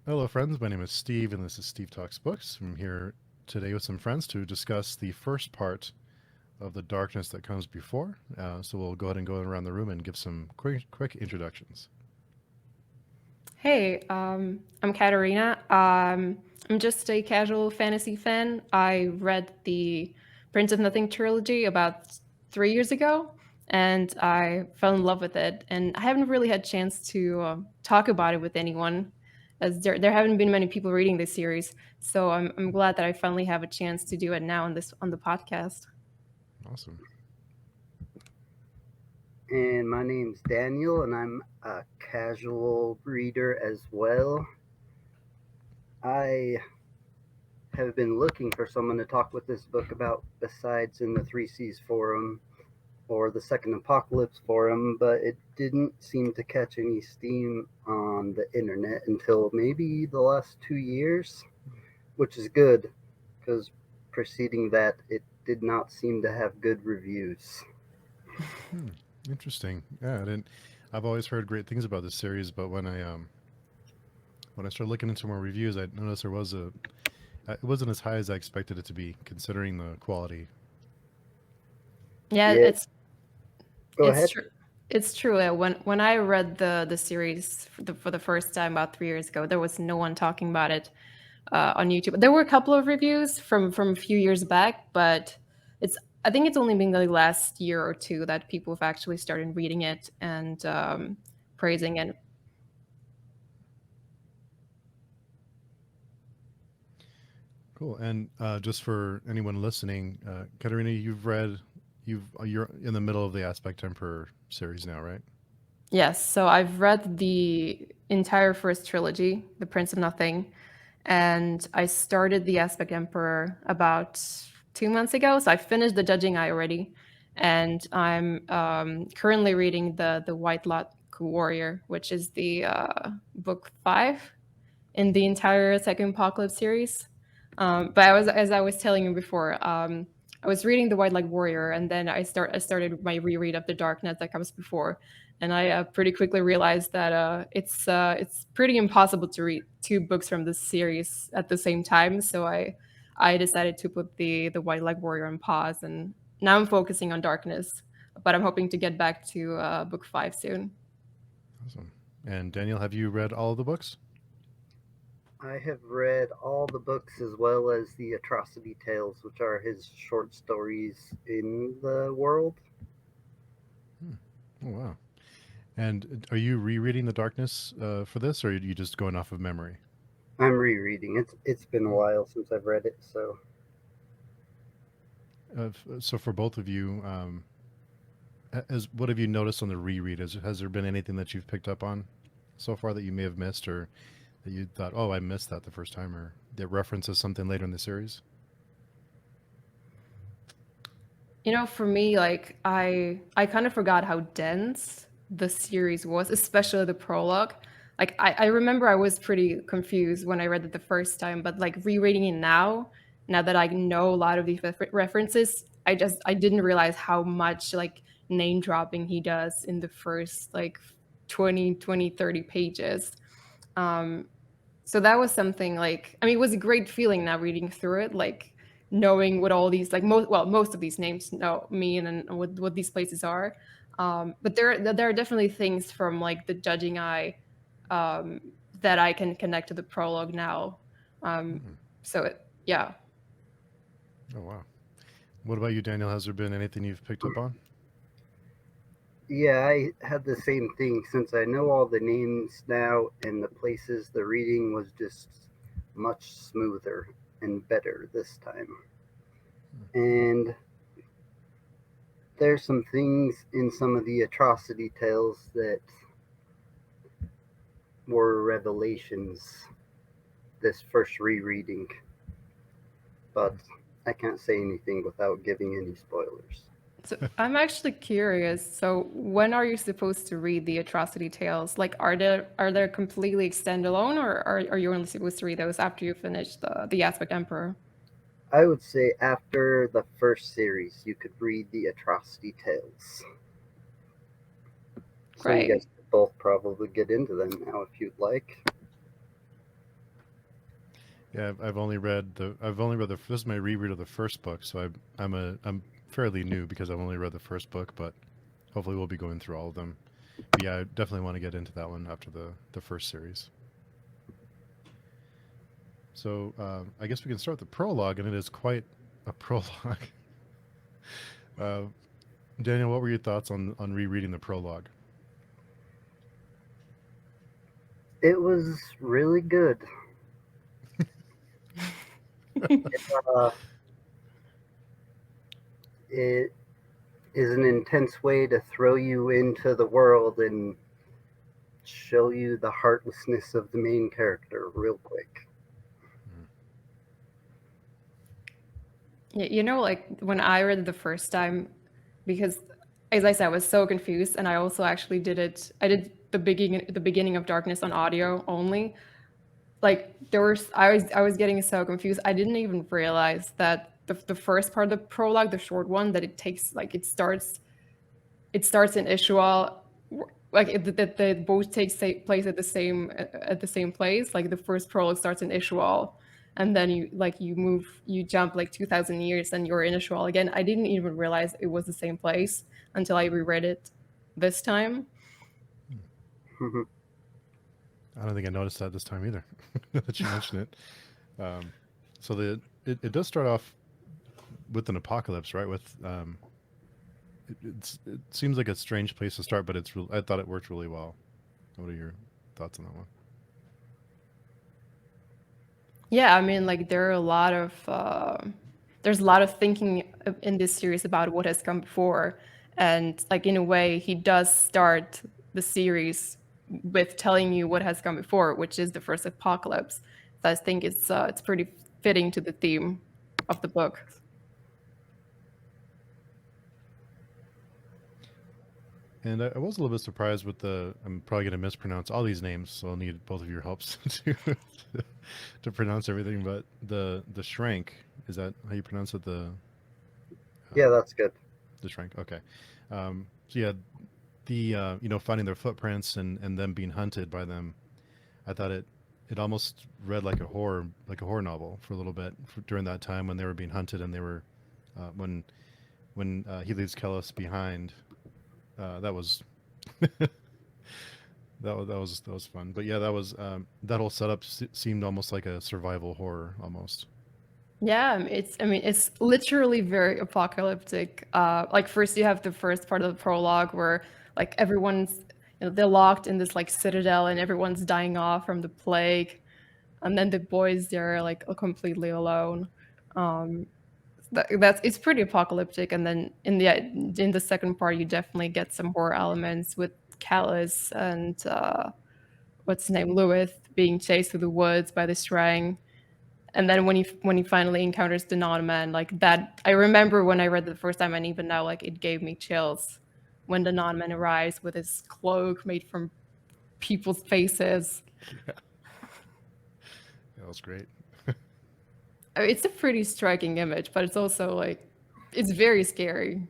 Hello, friends. My name is Steve, and this is Steve Talks Books. I'm here today with some friends to discuss the first part of The Darkness That Comes Before. So we'll go ahead and go around the room and give some quick introductions. Hey, I'm Katerina. I'm just a casual fantasy fan. I read the Prince of Nothing trilogy about 3 years ago, and I fell in love with it. And I haven't really had chance to talk about it with anyone, as there haven't been many people reading this series. So I'm glad that I finally have a chance to do it now on the podcast. Awesome. And my name's Daniel, and I'm a casual reader as well. I have been looking for someone to talk with this book about besides in the Three Seas forum or the Second Apocalypse forum, but it didn't seem to catch any steam on the internet until maybe the last 2 years, which is good because preceding that, it did not seem to have good reviews. Hmm. Interesting. Yeah, I didn't. I've always heard great things about this series, but when I started looking into more reviews, I noticed it wasn't as high as I expected it to be, considering the quality. Yeah, Yeah, go it's ahead. true. It's true. When I read the series for the first time about 3 years ago, there was no one talking about it on YouTube. There were a couple of reviews from a few years back, but it's I think it's only been the last year or two that people have actually started reading it and praising it. Cool. And just for anyone listening, Katerina, you're in the middle of the Aspect Emperor series now, right? Yes, so I've read the entire first trilogy, The Prince of Nothing, and I started The Aspect Emperor about 2 months ago. So I finished the Judging Eye already, and I'm currently reading the White Lock Warrior, which is the book 5 in the entire Second Apocalypse series. But as I was telling you before, I was reading the White Light Warrior, and then I started my reread of the Darknet that comes before, and I pretty quickly realized that it's pretty impossible to read two books from this series at the same time. So I decided to put the White Light Warrior on pause, and now I'm focusing on Darkness. But I'm hoping to get back to book 5 soon. Awesome. And Daniel, have you read all of the books? I have read all the books as well as the Atrocity Tales, which are his short stories in the world. Hmm. Oh wow! And are you rereading the Darkness for this, or are you just going off of memory? I'm rereading. It's been a while since I've read it, so So for both of you, as what have you noticed on the reread? Has there been anything that you've picked up on so far that you may have missed, or that you thought, oh, I missed that the first time, or that references something later in the series? You know, for me, like I kind of forgot how dense the series was, especially the prologue. Like I remember I was pretty confused when I read it the first time, but like rereading it now that I know a lot of these references, I didn't realize how much like name dropping he does in the first like 30 pages. Um, so that was something like, I mean, it was a great feeling now reading through it, like knowing what all these, like most of these names know mean and what these places are. But there are definitely things from like the Judging Eye um, that I can connect to the prologue now. Um, Hmm. yeah. Oh wow! What about you, Daniel? Has there been anything you've picked up on? yeah, I had the same thing since I know all the names now and the places. The reading was just much smoother and better this time. And there's some things in some of the Atrocity Tales that were revelations this first rereading, but I can't say anything without giving any spoilers. So I'm actually curious. So when are you supposed to read the Atrocity Tales? Like, are they completely standalone, or are you only supposed to read those after you finish the Aspect Emperor? I would say after the first series, you could read the Atrocity Tales. So you Right. guys could both probably get into them now if you'd like. Yeah, I've only read this is my reread of the first book, so I'm fairly new because I've only read the first book, but hopefully we'll be going through all of them. But yeah, I definitely want to get into that one after the first series. So I guess we can start with the prologue, and it is quite a prologue. uh, Daniel, what were your thoughts on rereading the prologue? It was really good. Uh, it is an intense way to throw you into the world and show you the heartlessness of the main character real quick. You know, like when I read it the first time, because as I said, I was so confused, and I also actually did it. I did the beginning of Darkness on audio only. Like I was getting so confused. I didn't even realize that the first part of the prologue, the short one, that it takes like it starts in Ishwal, like that they both take place at the same place. Like the first prologue starts in Ishwal, and then you jump like 2,000 years, and you're in Ishwal again. I didn't even realize it was the same place until I reread it this time. I don't think I noticed that this time either. Now that you mention it, um, so it does start off with an apocalypse, right? With it seems like a strange place to start, but I thought it worked really well. What are your thoughts on that one? Yeah, I mean, like there's a lot of thinking in this series about what has come before, and like in a way, he does start the series with telling you what has come before, which is the first apocalypse. So I think it's pretty fitting to the theme of the book. And I was a little bit surprised with the. I'm probably going to mispronounce all these names, so I'll need both of your helps to pronounce everything. But the Shrank, is that how you pronounce it? Yeah, Um, that's good. the Shrank. Okay. So yeah, the finding their footprints and them being hunted by them. I thought it almost read like a horror novel for a little bit during that time when they were being hunted and they were when he leaves Kellis behind. That was that was fun. But yeah, that whole setup seemed almost like a survival horror almost. Yeah, I mean it's literally very apocalyptic. Like first you have the first part of the prologue where like they're locked in this like citadel and everyone's dying off from the plague, and then the boys they're like completely alone. Um, that's it's pretty apocalyptic, and then in the second part you definitely get some horror elements with Callus and what's his name, Lewis, being chased through the woods by the Strang, and then when he finally encounters the non-man, like that, I remember when I read it the first time, and even now, like it gave me chills when the non-man arrives with his cloak made from people's faces. That was great. I mean, it's a pretty striking image, but it's also like it's very scary.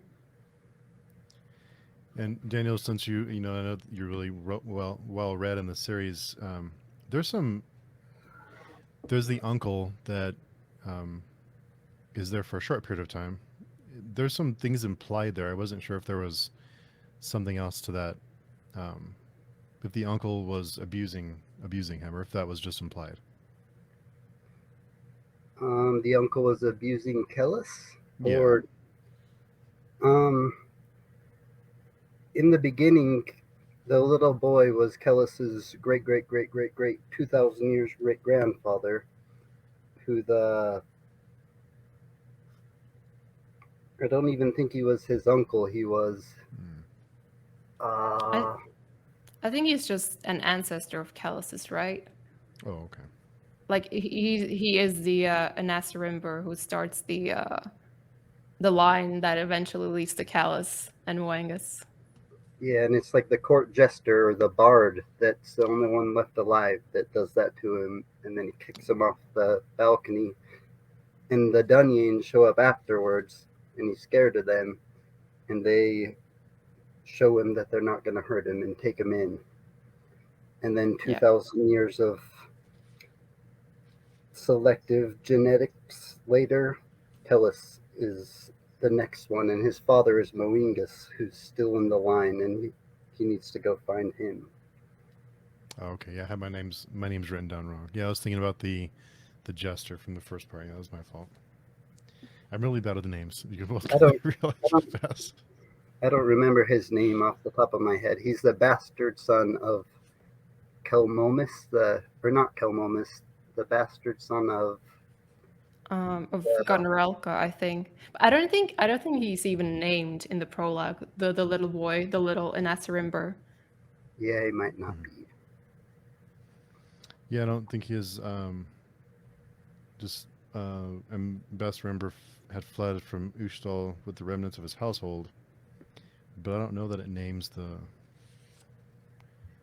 And Daniel, since I know you're really well read in the series. There's some there's the uncle that um, is there for a short period of time. There's some things implied there. I wasn't sure if there was something else to that. Um, if the uncle was abusing him, or if that was just implied. The uncle was abusing Kellis, Yeah. or um, in the beginning, the little boy was Kellis's great great great great great 2,000 years great grandfather, who the I don't even think he was his uncle. He was Mm. I uh I think he's just an ancestor of Callus's, right? Oh, okay. Like he is the Anasarimber who starts the line that eventually leads to Callus and Wangus. yeah, and it's like the court jester or the bard that's the only one left alive that does that to him, and then he kicks him off the balcony, and the Dunyanes show up afterwards, and he's scared of them, and they show him that they're not going to hurt him and take him in. And then Yeah. 2,000 years of selective genetics later. Tellus is the next one, and his father is Moingus, who's still in the line, and he needs to go find him. Oh, okay, yeah, I had my name's written down wrong. Yeah, I was thinking about the jester from the first part. Yeah, that was my fault. I'm really bad at the names. You can both I don't, realize I don't, fast. I don't remember his name off the top of my head. He's the bastard son of Kelmomus, or not Kelmomus, the bastard son of. Of Uh, Gunrelka, I think. But I don't think he's even named in the prologue. The little boy, the little Inasarimber. yeah, he might not Mhm. be. Yeah, I don't think he is. Just and best remember had fled from Uxtal with the remnants of his household, but I don't know that it names the.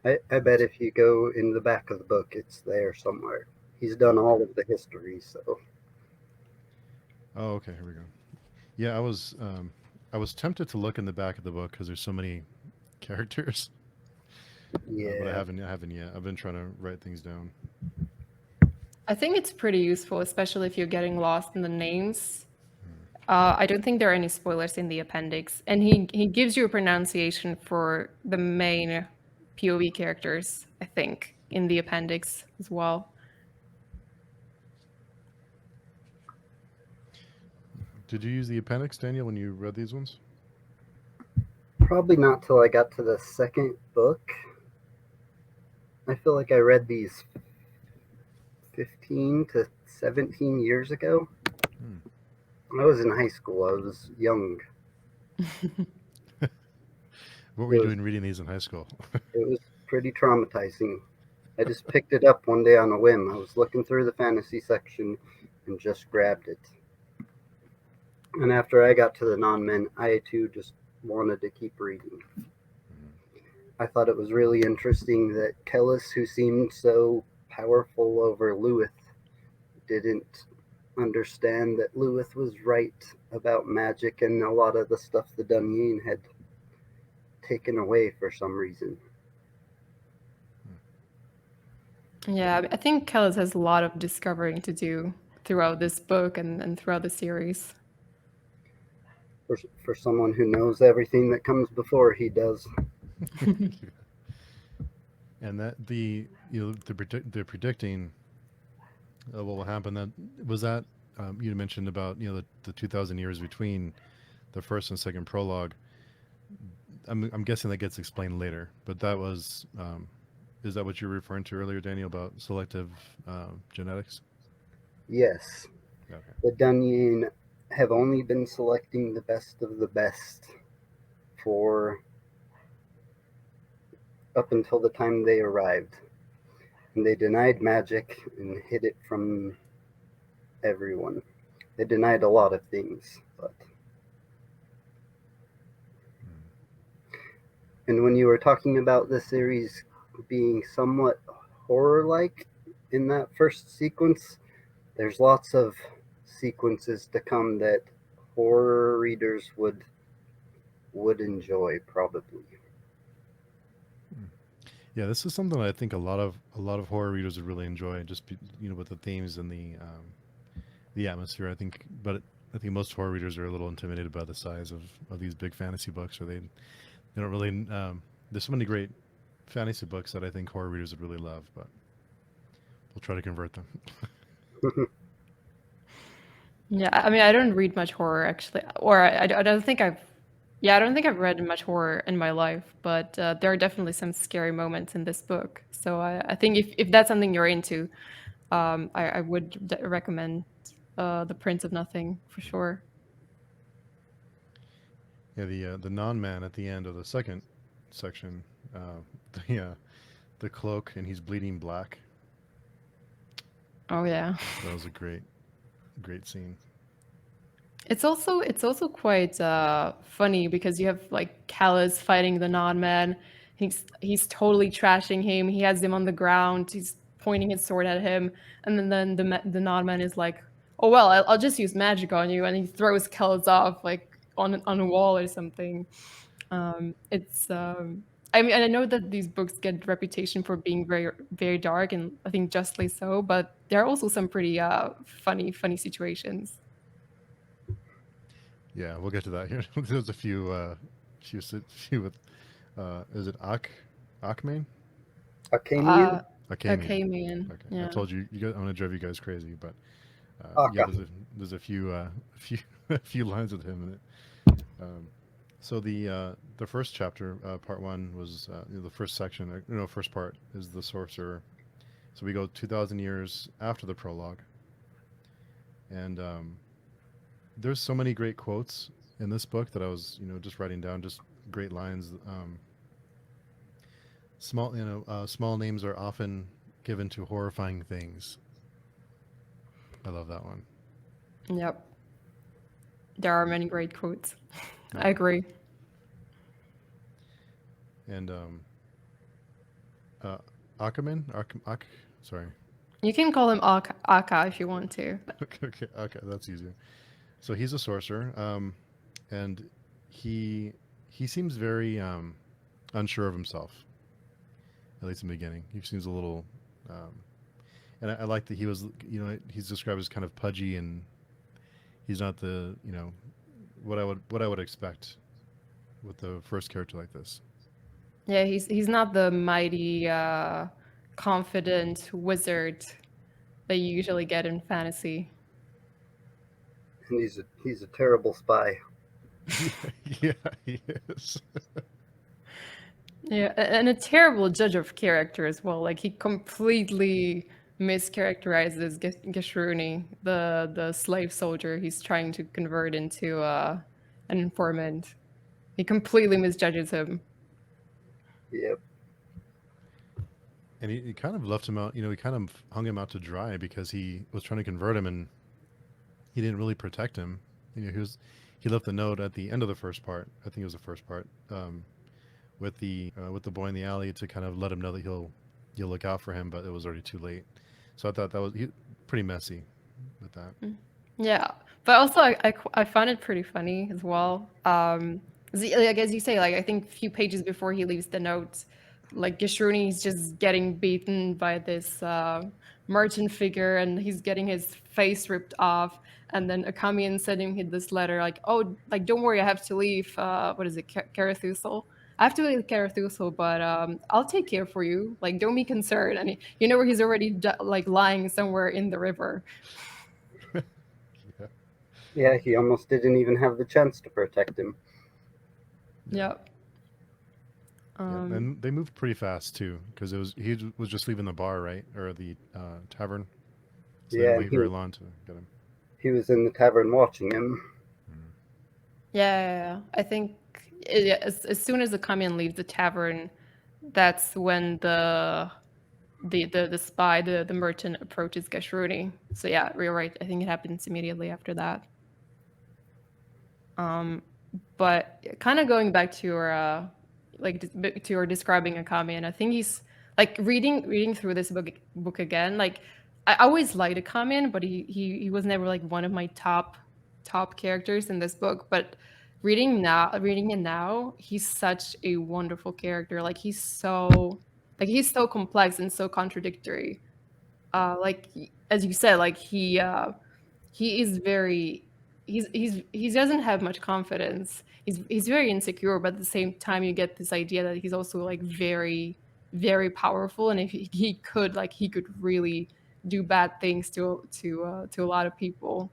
I bet if you go in the back of the book, it's there somewhere. He's done all of the history, so Oh, okay, here we go. Yeah, I was tempted to look in the back of the book because there's so many characters, but I yeah. haven't yet. I've been trying to write things down. I think it's pretty useful, especially if you're getting lost in the names. I don't think there are any spoilers in the appendix, and he gives you a pronunciation for the main POV characters, I think, in the appendix as well. Did you use the appendix, Daniel, when you read these ones? Probably not till I got to the second book. I feel like I read these 15 to 17 years ago. Hmm. I was in high school. I was young. What were It you was doing reading these in high school? it was pretty traumatizing. I just picked it up one day on a whim. I was looking through the fantasy section and just grabbed it. And after I got to the non-men, I too just wanted to keep reading. I thought it was really interesting that Kellis, who seemed so powerful over Lewith, didn't understand that Lewith was right about magic and a lot of the stuff the Dunyin had taken away for some reason. Yeah, I think Kellis has a lot of discovering to do throughout this book and throughout the series. For someone who knows everything that comes before, he does. And that they're predicting what will happen. That was that you mentioned about the 2,000 years between the first and second prologue. I'm guessing that gets explained later, but that was is that what you were referring to earlier, Daniel, about selective genetics? Yes, Okay. the Dunyin have only been selecting the best of the best for up until the time they arrived. And they denied magic and hid it from everyone. They denied a lot of things, but and when you were talking about the series being somewhat horror like in that first sequence, there's lots of sequences to come that horror readers would enjoy probably. Yeah, this is something I think a lot of horror readers would really enjoy, just with the themes and the atmosphere. I think most horror readers are a little intimidated by the size of these big fantasy books, or they don't really. There's so many great fantasy books that I think horror readers would really love, but we'll try to convert them. Yeah, I mean, I don't read much horror actually, or I don't think I've, yeah, I don't think I've read much horror in my life, but there are definitely some scary moments in this book. So I think if that's something you're into, I would recommend The Prince of Nothing for sure. Yeah, the non-man at the end of the second section, uh, the the cloak, and he's bleeding black. Oh yeah. That was a great scene. It's also quite funny because you have like Callus fighting the non-man. He's totally trashing him. He has him on the ground. He's pointing his sword at him, and then the non-man is like, "Oh well, I'll just use magic on you," and he throws Callus off like on a wall or something. It's I mean, and I know that these books get reputation for being very, very dark, and I think justly so. But there are also some pretty funny situations. Yeah, we'll get to that here. There's a few with, is it Akmain? Akamian? Akamian. Okay, man. Okay, I Yeah. told you, I'm gonna drive you guys crazy, but yeah, Aka. there's a few a few a few lines with him in it. So the first chapter, part one, was the first section. First part is the sorcerer. So we go 2,000 years after the prologue, and there's so many great quotes in this book that I was just writing down, just great lines. Small names are often given to horrifying things. I love that one. Yep. There are many great quotes. Yeah. I agree. And Akaman, sorry. You can call him Aka if you want to. Okay, that's easier. So he's a sorcerer, and he seems very unsure of himself, at least in the beginning. He seems a little, and I like that he was, he's described as kind of pudgy, and he's not the, what I would expect with the first character like this. Yeah, he's not the mighty, confident wizard that you usually get in fantasy. And he's a terrible spy. Yeah, he is. Yeah, and a terrible judge of character as well. Like he completely mischaracterizes Geshruni, the slave soldier he's trying to convert into an informant. He completely misjudges him. Yep. And he kind of left him out, he kind of hung him out to dry because he was trying to convert him, and he didn't really protect him. He left the note at the end of the first part. I think it was the first part, with the boy in the alley to kind of let him know that he'll look out for him, but it was already too late. So I thought that was pretty messy with that. Yeah, but also I found it pretty funny as well. Like as you say, like I think a few pages before he leaves the note, like Gishruni's just getting beaten by this merchant figure, and he's getting his face ripped off. And then Akamian sending him this letter, like, "Oh, like don't worry, I have to leave. What is it, Carathusil? I have to leave Carathusil, but I'll take care for you. Like, don't be concerned." And where he's already like lying somewhere in the river. Yeah. Yeah, he almost didn't even have the chance to protect him. Yep. Yeah, and they moved pretty fast too, because he was just leaving the bar, right, or the tavern. So they Yeah, didn't wait very long to get him. he was in the tavern watching him. Yeah. I think as soon as the Kamian leaves the tavern, that's when the spy, the merchant approaches Gashruni. So yeah, you're right. I think it happens immediately after that. But kind of going back to your to your describing Akami, and I think he's like reading through this book again. Like I always liked Akami, but he was never like one of my top characters in this book. But reading it now, he's such a wonderful character. Like he's so complex and so contradictory. As you said, like he is very he doesn't have much confidence. He's very insecure, but at the same time you get this idea that he's also like very, very powerful, and if he could really do bad things to a lot of people.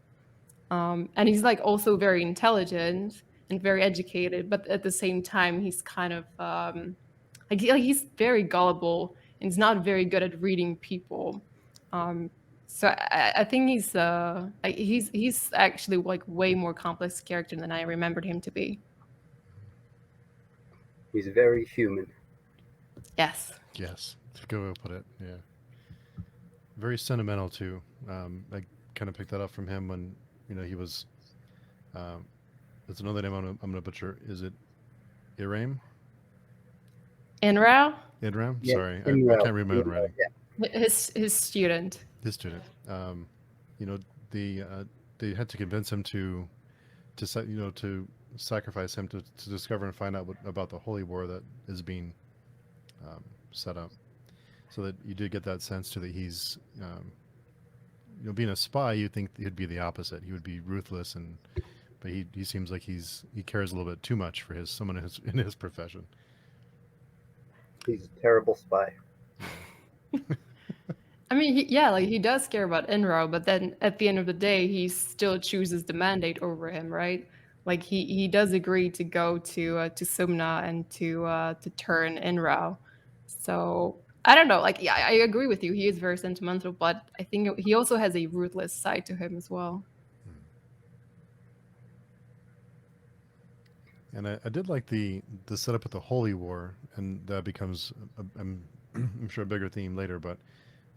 And he's like also very intelligent and very educated, but at the same time he's kind of he's very gullible and he's not very good at reading people. So I think he's actually like way more complex character than I remembered him to be. He's very human. Yes. Yes, that's a good way to put it. Yeah, very sentimental too. I kind of picked that up from him when he was. That's another name I'm gonna butcher. Is it Iram? Inrao, Idram? Yeah, Sorry, I Imrel. can't read my own Imrel, writing. yeah. his student. His student. You know, they had to convince him to sacrifice him to discover and find out about the holy war that is being set up, so that you did get that sense too that he's being a spy. You think he'd be the opposite. He would be ruthless, but he seems like he cares a little bit too much for someone in his profession. He's a terrible spy. I mean, he does care about Enro, but then at the end of the day, he still chooses the mandate over him, right? Like he does agree to go to Sumna and to turn Enro. So I don't know. Like, yeah, I agree with you. He is very sentimental, but I think he also has a ruthless side to him as well. And I did like the setup with the Holy War, and that becomes I'm sure a bigger theme later, but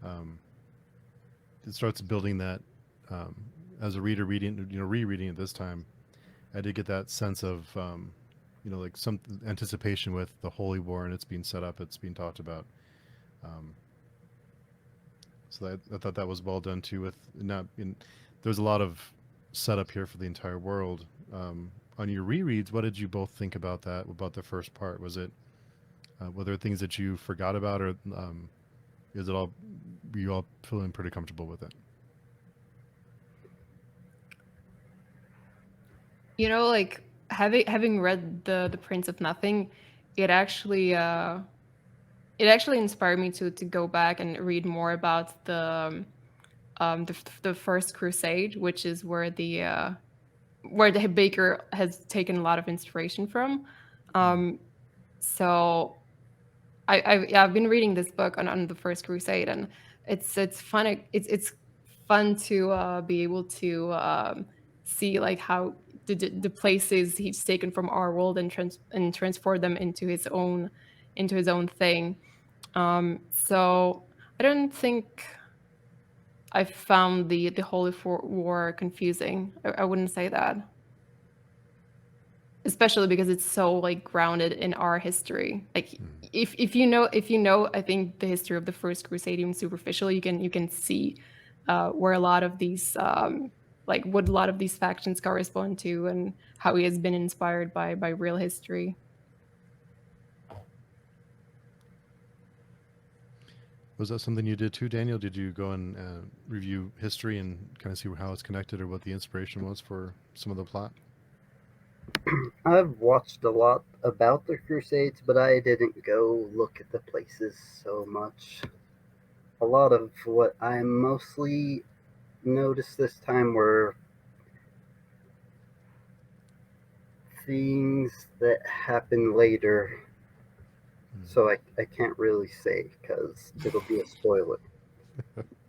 um, it starts building that um, as a reader rereading it this time. I did get that sense of like some anticipation with the Holy War, and it's being set up, it's being talked about. Um, so I thought that was well done too. There's a lot of setup here for the entire world. On your rereads, what did you both think about that? About the first part? Were there things that you forgot about, or is it all? Were you all feeling pretty comfortable with it? Like having read the Prince of Nothing, it actually inspired me to go back and read more about the First Crusade, which is where the Bakker has taken a lot of inspiration from. So I've been reading this book on the First Crusade, and it's fun. It's fun to be able to see like how the places he's taken from our world and transport them into his own thing. So I don't think I found the Holy War confusing. I wouldn't say that, especially because it's so like grounded in our history. Like if you know, I think the history of the First Crusade even superficially, you can see where a lot of these like what a lot of these factions correspond to, and how he has been inspired by real history. Was that something you did too, Daniel? Did you go and review history and kind of see how it's connected, or what the inspiration was for some of the plot? I've watched a lot about the Crusades, but I didn't go look at the places so much. A lot of what I mostly noticed this time were things that happened later, so I can't really say because it'll be a spoiler.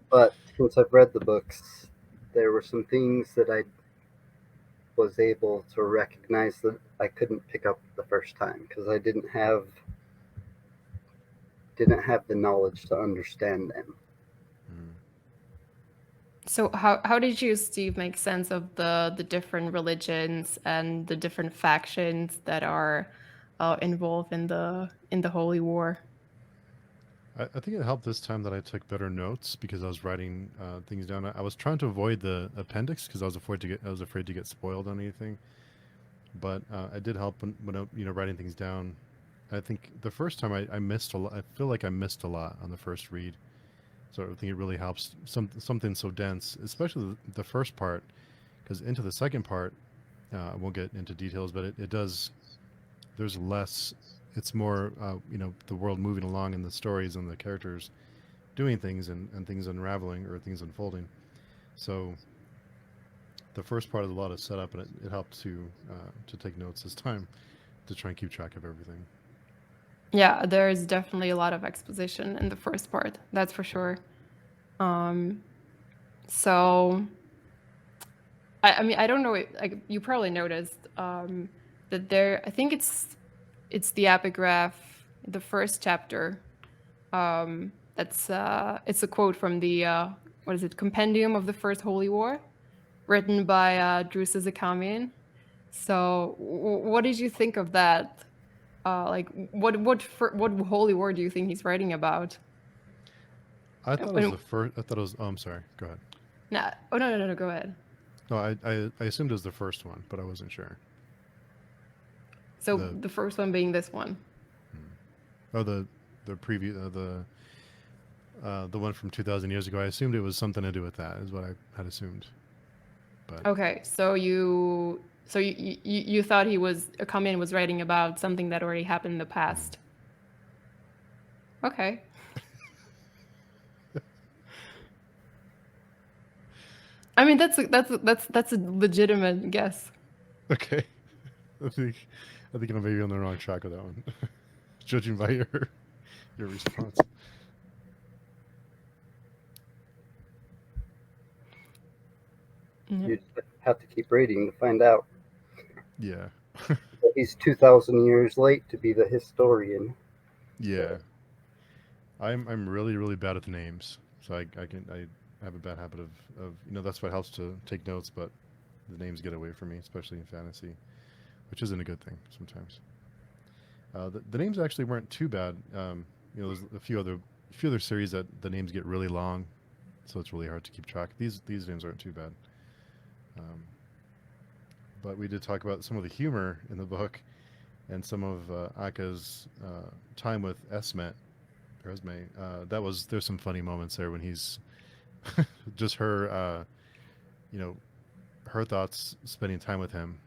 But since I've read the books, there were some things that I was able to recognize that I couldn't pick up the first time because I didn't have the knowledge to understand them. So how did you, Steve, make sense of the different religions and the different factions that are involved in the Holy War? I think it helped this time that I took better notes because I was writing things down. I was trying to avoid the appendix because I was afraid to get spoiled on anything. But it did help when writing things down. I think the first time I missed a lot. I feel like I missed a lot on the first read, so I think it really helps something so dense, especially the first part, because into the second part, I won't get into details, but it does. There's less. It's more, the world moving along and the stories and the characters doing things and things unraveling or things unfolding. So the first part is a lot of setup, and it helped to take notes this time to try and keep track of everything. Yeah, there's definitely a lot of exposition in the first part. That's for sure. So I mean, I don't know. Like you probably noticed that there. I think it's the epigraph, the first chapter. It's a quote from the what is it? Compendium of the First Holy War, written by Drusus Acamian. So, what did you think of that? Like, what Holy War do you think he's writing about? I thought it was the first. I thought it was. Oh, I'm sorry. Go ahead. Nah. Oh no. Go ahead. No, I assumed it was the first one, but I wasn't sure. So the first one being this one. Oh, the previous the one from 2,000 years ago. I assumed it was something to do with that. Is what I had assumed. But Okay, so you thought he was Kamian was writing about something that already happened in the past. Okay. I mean that's a legitimate guess. okay, I think I'm maybe on the wrong track with that one, judging by your response. Yeah. You just have to keep reading to find out. Yeah, But he's 2,000 years late to be the historian. yeah. I'm really bad at the names, so I have a bad habit of that's what helps to take notes, but the names get away from me, especially in fantasy, which isn't a good thing sometimes. The names actually weren't too bad. There's a few other series that the names get really long, so it's really hard to keep track. These names aren't too bad. But we did talk about some of the humor in the book, and some of Aka's time with Esme. There's some funny moments there when he's just her, her thoughts spending time with him,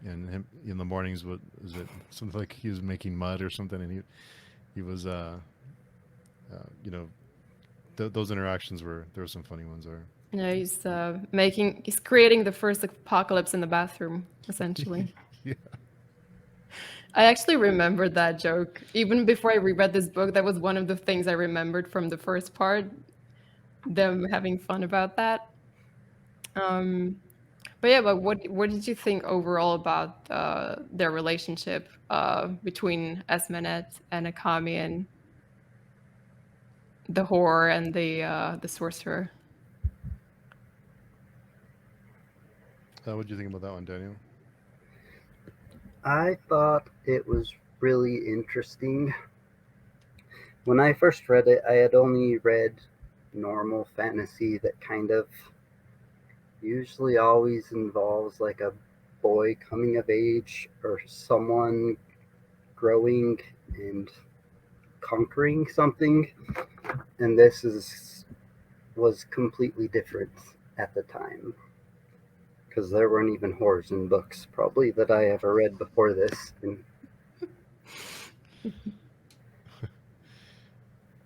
and him in the mornings. What is it? Something like he was making mud or something, and he was, those interactions there were some funny ones there. Yeah, he's creating the first apocalypse in the bathroom, essentially. Yeah. I actually remembered that joke. Even before I reread this book, that was one of the things I remembered from the first part, them having fun about that. But what did you think overall about their relationship between Esmenet and Akami and the whore and the sorcerer? What do you think about that one, Daniel? I thought it was really interesting. When I first read it, I had only read normal fantasy that kind of usually always involves like a boy coming of age or someone growing and conquering something, and was completely different at the time because there weren't even whores in books probably that I ever read before this. And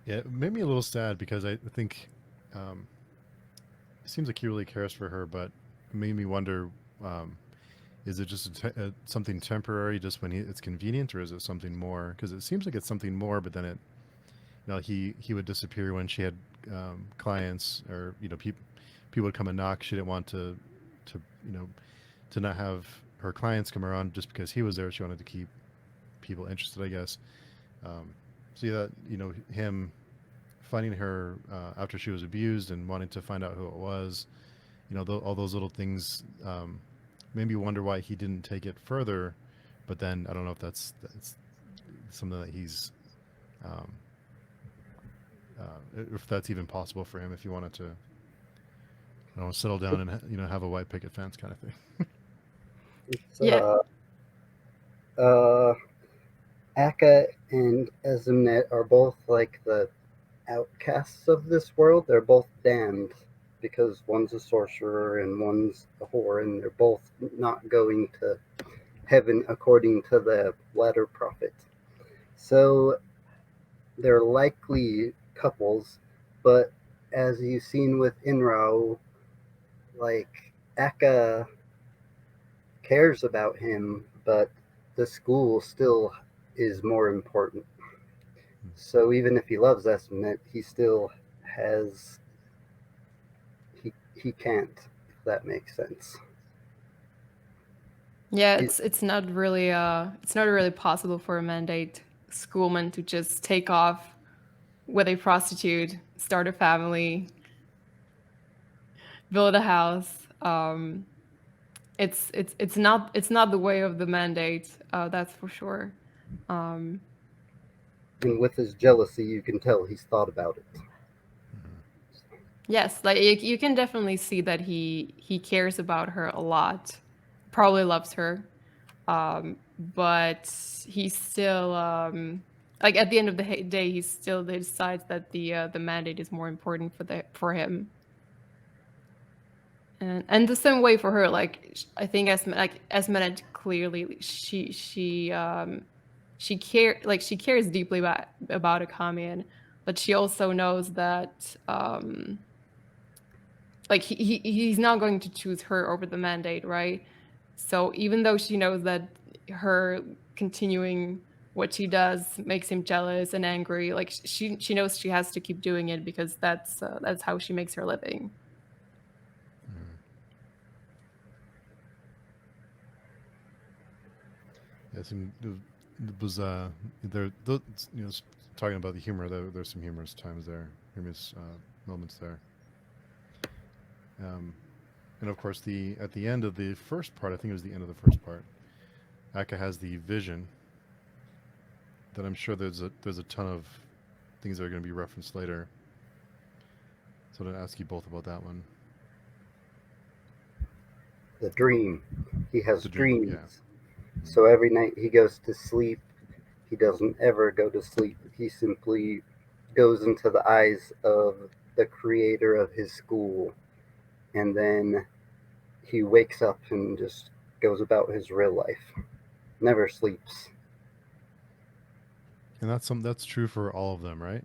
Yeah, it made me a little sad because I think it seems like he really cares for her, but it made me wonder: is it just something temporary, just when it's convenient, or is it something more? Because it seems like it's something more, but then he would disappear when she had clients, or people would come and knock. She didn't want you know to not have her clients come around just because he was there. She wanted to keep people interested, I guess. So yeah, him finding her after she was abused and wanting to find out who it was, all those little things made me wonder why he didn't take it further. But then I don't know if that's something that he's if that's even possible for him, if he wanted to settle down and have a white picket fence kind of thing. it's Yeah. Akka and Ezimnet are both like the outcasts of this world. They're both damned because one's a sorcerer and one's a whore, and they're both not going to heaven according to the latter prophet. So they're likely couples, but as you've seen with Inrao, like Akka cares about him, but the school still is more important. So even if he loves Esmond, he still has he can't, if that makes sense. Yeah, it's not really possible for a mandate schoolman to just take off with a prostitute, start a family, build a house. It's not the way of the mandate. That's for sure. And with his jealousy, you can tell he's thought about it. Yes, like you can definitely see that he cares about her a lot. Probably loves her, but he still like at the end of the day, he still decides that the mandate is more important for him. And the same way for her, like I think Esmeralda clearly she cares deeply about Akamian, but she also knows that like he's not going to choose her over the mandate, right? So even though she knows that her continuing what she does makes him jealous and angry, like she knows she has to keep doing it because that's how she makes her living. Yes, and it was there. You know, talking about the humor, there's some humorous times there, humorous moments there. And of course, at the end of the first part, I think it was the end of the first part, Akka has the vision. That I'm sure there's a ton of things that are going to be referenced later. So I'm going to ask you both about that one. The dream. He has The dream, dreams. yeah. So every night he goes to sleep. He doesn't ever go to sleep. He simply goes into the eyes of the creator of his school. And then he wakes up and just goes about his real life. Never sleeps. And that's true for all of them, right?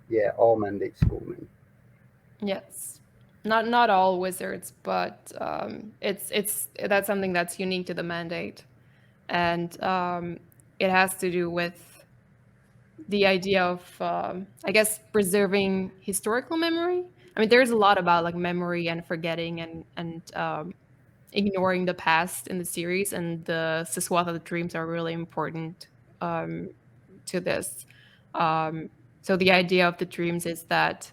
Yeah, all mandate schoolmen. Yes, not all wizards, but that's something that's unique to the mandate, and it has to do with the idea of I guess preserving historical memory. I mean, there's a lot about like memory and forgetting and ignoring the past in the series, and the Siswatha dreams are really important to this. So the idea of the dreams is that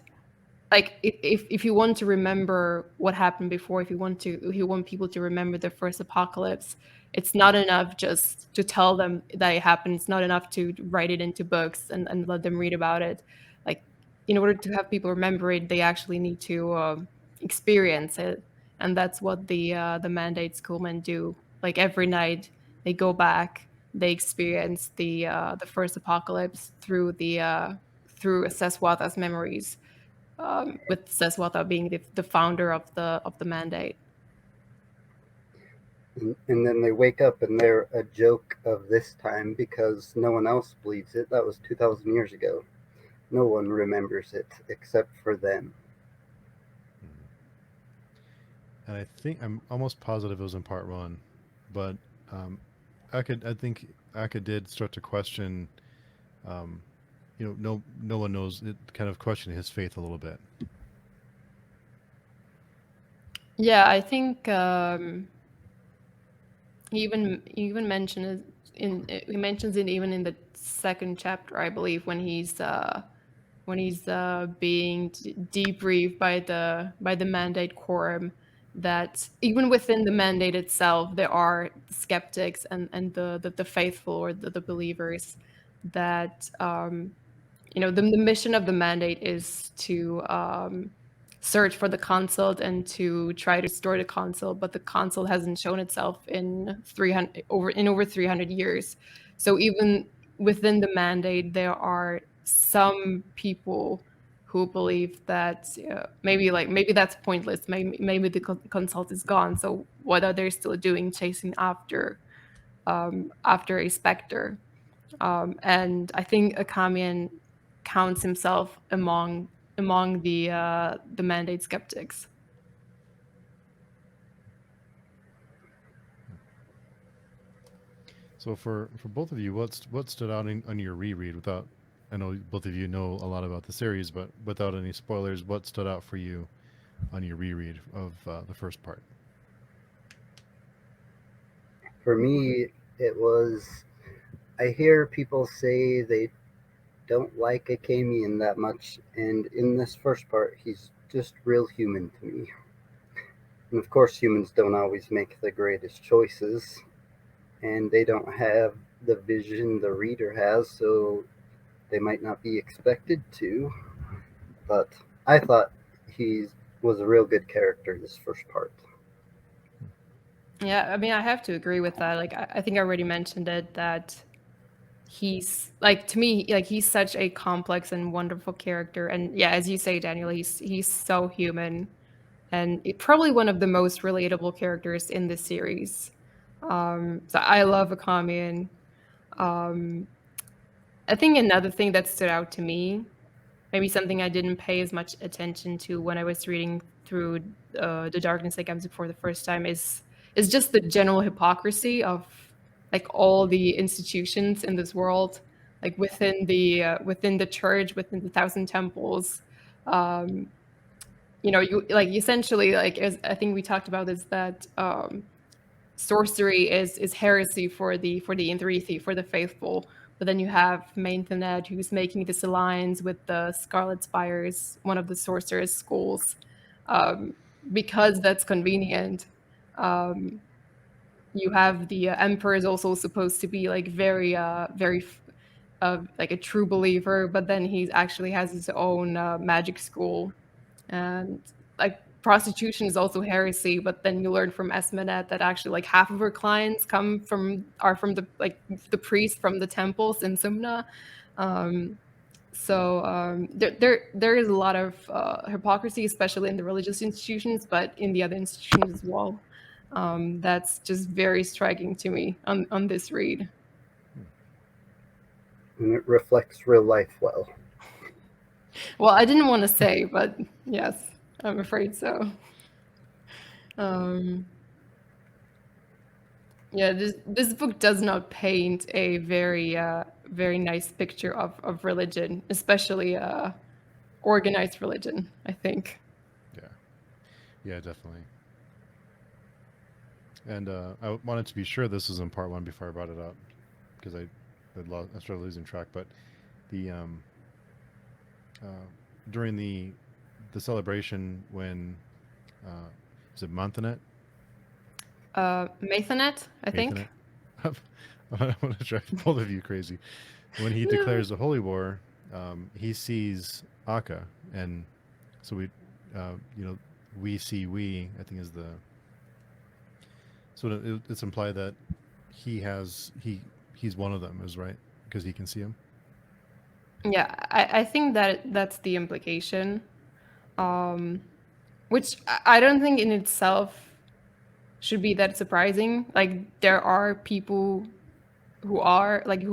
like if you want to remember what happened before, if you want people to remember the first apocalypse, it's not enough just to tell them that it happened. It's not enough to write it into books and let them read about it. Like in order to have people remember it, they actually need to experience it, and that's what the mandate schoolmen do. Like every night they go back, they experience the first apocalypse through through Seswatha's memories, with Seswatha being the founder of the mandate. And then they wake up and they're a joke of this time because no one else believes it. That was 2,000 years ago. No one remembers it except for them. And I think I'm almost positive it was in part one, but I think Akka did start to question. No one knows. It kind of questioned his faith a little bit. Yeah, I think he even mentioned it he mentions it even in the second chapter, I believe, when he's being debriefed by the mandate quorum, that even within the mandate itself there are skeptics and the faithful, or the believers, that the mission of the mandate is to search for the consult and to try to restore the consult, but the consult hasn't shown itself in over 300 years. So even within the mandate, there are some people who believe that maybe that's pointless. Maybe the consult is gone. So what are they still doing, chasing after a specter? And I think Akamian counts himself among the mandate skeptics. So for both of you, what stood out on your reread? Without, I know both of you know a lot about the series, but without any spoilers, what stood out for you on your reread of the first part? For me, it was. I hear people say they don't like Akamian that much, and in this first part, he's just real human to me. And of course, humans don't always make the greatest choices, and they don't have the vision the reader has, so they might not be expected to. But I thought he was a real good character this first part. Yeah, I mean, I have to agree with that. Like, I think I already mentioned it, that he's like, to me, like he's such a complex and wonderful character. And yeah, as you say, Daniel, he's so human, and probably one of the most relatable characters in the series. So I love Akami, and I think another thing that stood out to me, maybe something I didn't pay as much attention to when I was reading through The Darkness That Comes Before the first time, is just the general hypocrisy of like all the institutions in this world, like within the church, within the Thousand Temples. Um, you like essentially, like, as I think we talked about, is that sorcery is heresy for the Inthrithi, for the faithful. But then you have Maintened, who's making this alliance with the Scarlet Spires, one of the sorcerer's schools, um, because that's convenient. Um, you have the Emperor is also supposed to be like like a true believer, but then he actually has his own magic school, and like prostitution is also heresy. But then you learn from Esmenet that actually like half of her clients are from the priest from the temples in Sumna. um, there is a lot of hypocrisy, especially in the religious institutions, but in the other institutions as well. That's just very striking to me on this read. And it reflects real life well. Well, I didn't want to say, but yes, I'm afraid so. Um, yeah, this book does not paint a very nice picture of religion, especially organized religion, I think. Yeah. Yeah, definitely. And I wanted to be sure this was in part one before I brought it up, because I started losing track. But the uh, during the celebration when is it Montanet? Mathonet, I think. Mathanet? I want to drive both of you crazy. When he declares the holy war, he sees Akka, and so we see we. I think is the so it's implied that he's one of them, is right, because he can see him. Yeah, I think that that's the implication, which I don't think in itself should be that surprising. Like there are people who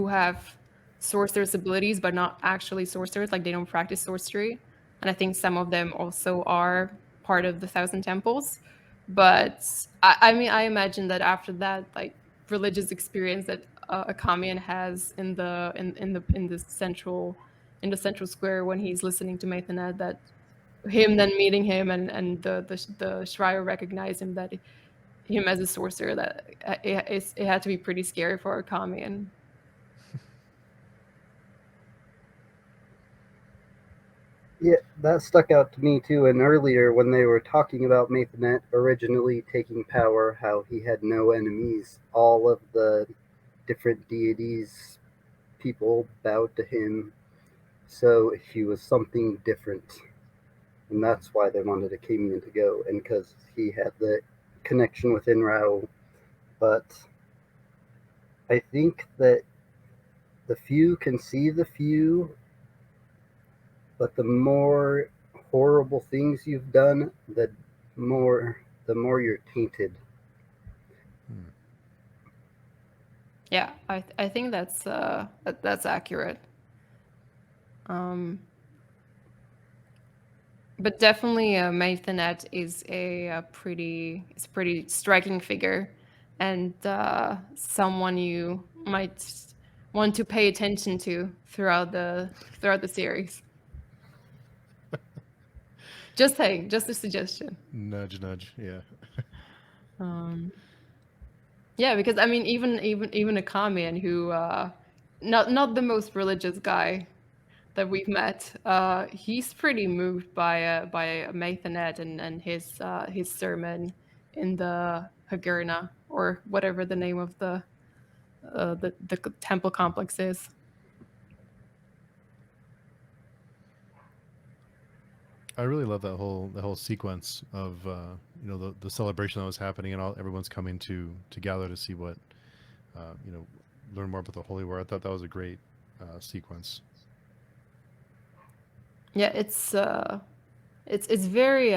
have sorcerer's abilities, but not actually sorcerers. Like they don't practice sorcery, and I think some of them also are part of the Thousand Temples. But I mean, I imagine that after that, like religious experience that Akamian has in the central square when he's listening to Mathanet, that him then meeting him and the Shrier recognize him as a sorcerer, that it had to be pretty scary for Akamian. Yeah, that stuck out to me too. And earlier, when they were talking about Mathanet originally taking power, how he had no enemies, all of the different deities, people bowed to him. So he was something different. And that's why they wanted Akamian to go, and because he had the connection with Inrao. But I think that the few can see the few, but the more horrible things you've done, the more you're tainted. Yeah, I think that's accurate. But definitely, Maithanet is a pretty striking figure, and someone you might want to pay attention to throughout the series. Just saying, just a suggestion. Nudge, nudge. Yeah. Yeah, because I mean, even a Kamian who not the most religious guy that we've met, he's pretty moved by Mathanet and his sermon in the Hagurna, or whatever the name of the temple complex is. I really love that whole sequence of the celebration that was happening, and everyone's coming to gather to see what you know learn more about the Holy War. I thought that was a great sequence. Yeah, it's very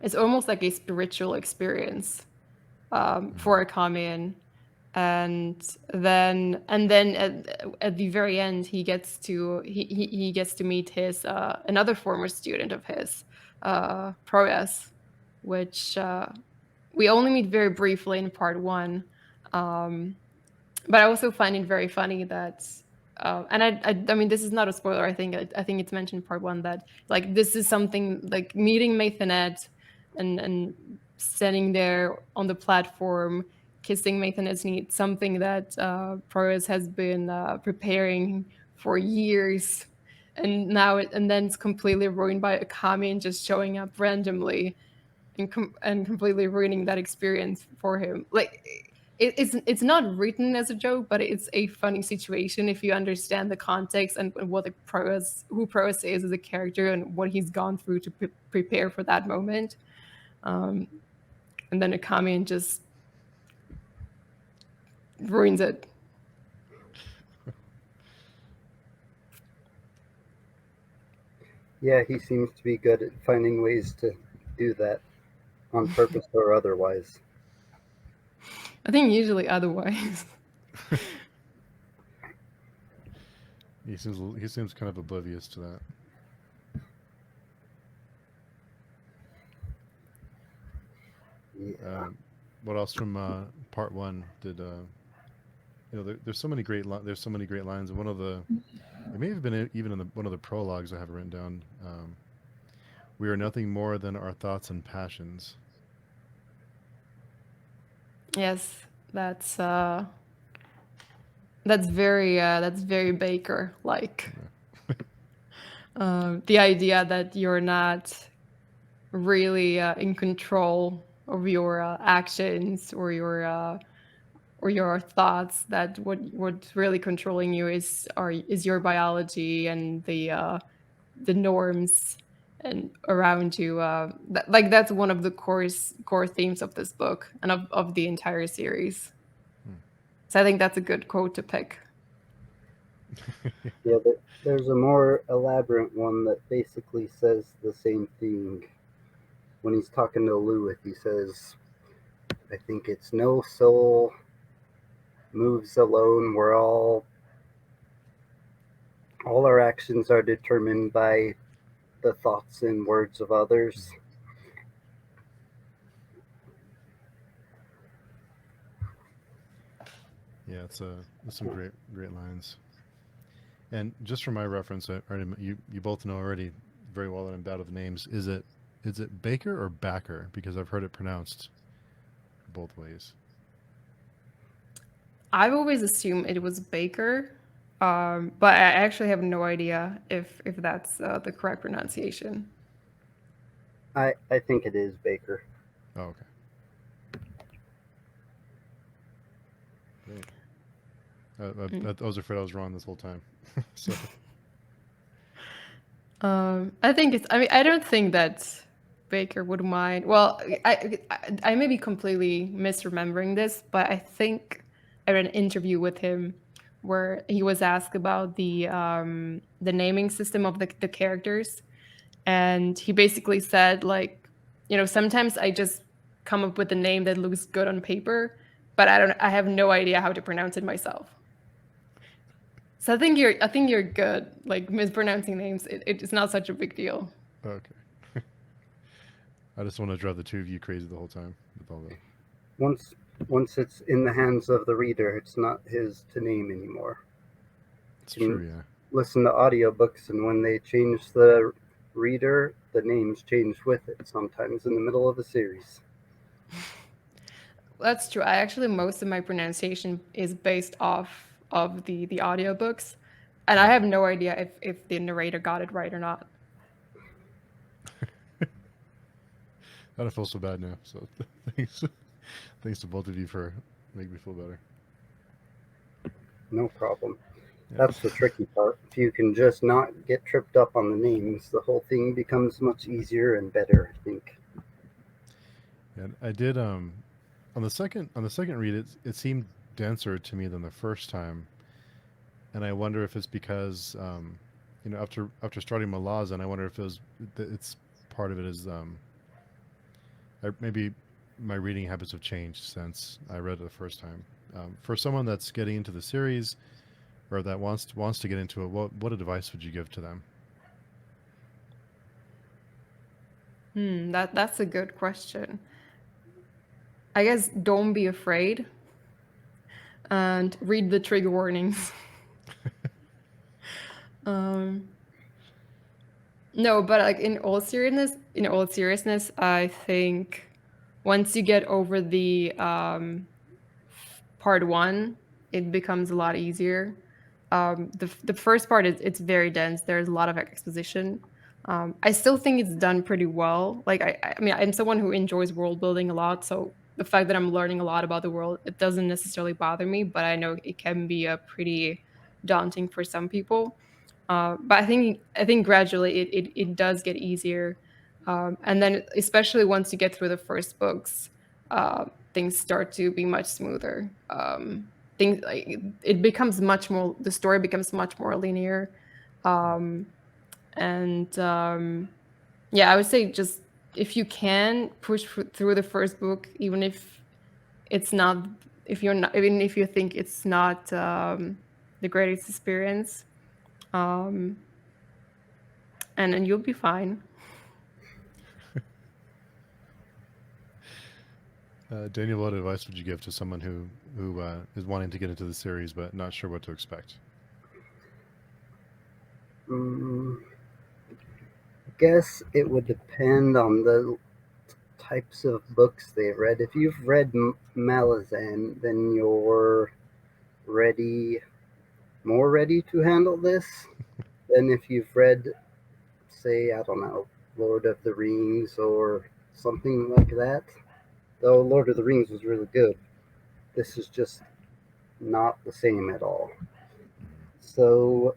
it's almost like a spiritual experience for a Kamian. And then at the very end he gets to meet his another former student of his, Proyas, which we only meet very briefly in part one. um, but I also find it very funny that I mean, this is not a spoiler. I think it's mentioned in part one that like this is something like meeting Maythanet and standing there on the platform kissing Maythanet's knee, something that Proyas has been preparing for years, and then it's completely ruined by a Kami just showing up randomly and completely ruining that experience for him. Like it's not written as a joke, but it's a funny situation if you understand the context and what the who Proas is as a character and what he's gone through to prepare for that moment. Um, and then Akami just ruins it. Yeah, he seems to be good at finding ways to do that on purpose or otherwise. I think usually otherwise. He seems kind of oblivious to that. Yeah. What else from part one did there's so many there's so many great lines, and one of the it may have been even in one of the prologues I have written down. We are nothing more than our thoughts and passions. Yes, that's very Baker like. The idea that you're not really in control of your actions or your thoughts, that what's really controlling you is your biology and the norms and around you. That's one of the core themes of this book and of the entire series. So I think that's a good quote to pick. Yeah, there's a more elaborate one that basically says the same thing. When he's talking to Lewis, he says, I think it's no soul moves alone. We're all our actions are determined by the thoughts and words of others. Yeah, it's some great lines. And just for my reference, you both know already very well that I'm bad with names. Is it Baker or Bakker? Because I've heard it pronounced both ways. I've always assumed it was Baker, but I actually have no idea if that's the correct pronunciation. I think it is Baker. Oh, okay. Great. I was afraid I was wrong this whole time. So I think it's. I mean, I don't think that Baker would mind. Well, I may be completely misremembering this, but I think I read an interview with him where he was asked about the naming system of the characters, and he basically said like, sometimes I just come up with a name that looks good on paper, but I have no idea how to pronounce it myself. So I think you're good. Like mispronouncing names, it's not such a big deal. okay. I just want to drive the two of you crazy the whole time with all the. Once it's in the hands of the reader, it's not his to name anymore. It's true, yeah. Listen to audiobooks, and when they change the reader, the names change with it, sometimes in the middle of a series. That's true. Most of my pronunciation is based off of the audiobooks, and I have no idea if the narrator got it right or not. I don't feel so bad now. So thanks to both of you for making me feel better. No problem. Yeah. That's the tricky part. If you can just not get tripped up on the names, the whole thing becomes much easier and better, I think. And I did on the second read, it seemed denser to me than the first time. and I wonder if it's because after starting Malaz, and I wonder if it's part of it is maybe my reading habits have changed since I read it the first time. For someone that's getting into the series or that wants to get into it, what advice would you give to them? That's a good question. I guess don't be afraid and read the trigger warnings. No, but like in all seriousness, I think once you get over the part one, it becomes a lot easier. The first part is it's very dense. There's a lot of exposition. I still think it's done pretty well. Like I mean, I'm someone who enjoys world building a lot, so the fact that I'm learning a lot about the world, it doesn't necessarily bother me. But I know it can be a pretty daunting for some people. But I think gradually it does get easier, and then especially once you get through the first books, things start to be much smoother. Things like it becomes much more. The story becomes much more linear, um, and yeah, I would say just if you can push through the first book, even if it's not, if you're not, even if you think it's not the greatest experience. Um, and then you'll be fine. Daniel, what advice would you give to someone who is wanting to get into the series but not sure what to expect? I guess it would depend on the types of books they've read. If you've read Malazan, then you're ready, more ready to handle this than if you've read, say, I don't know, Lord of the Rings or something like that. Though Lord of the Rings was really good, this is just not the same at all. So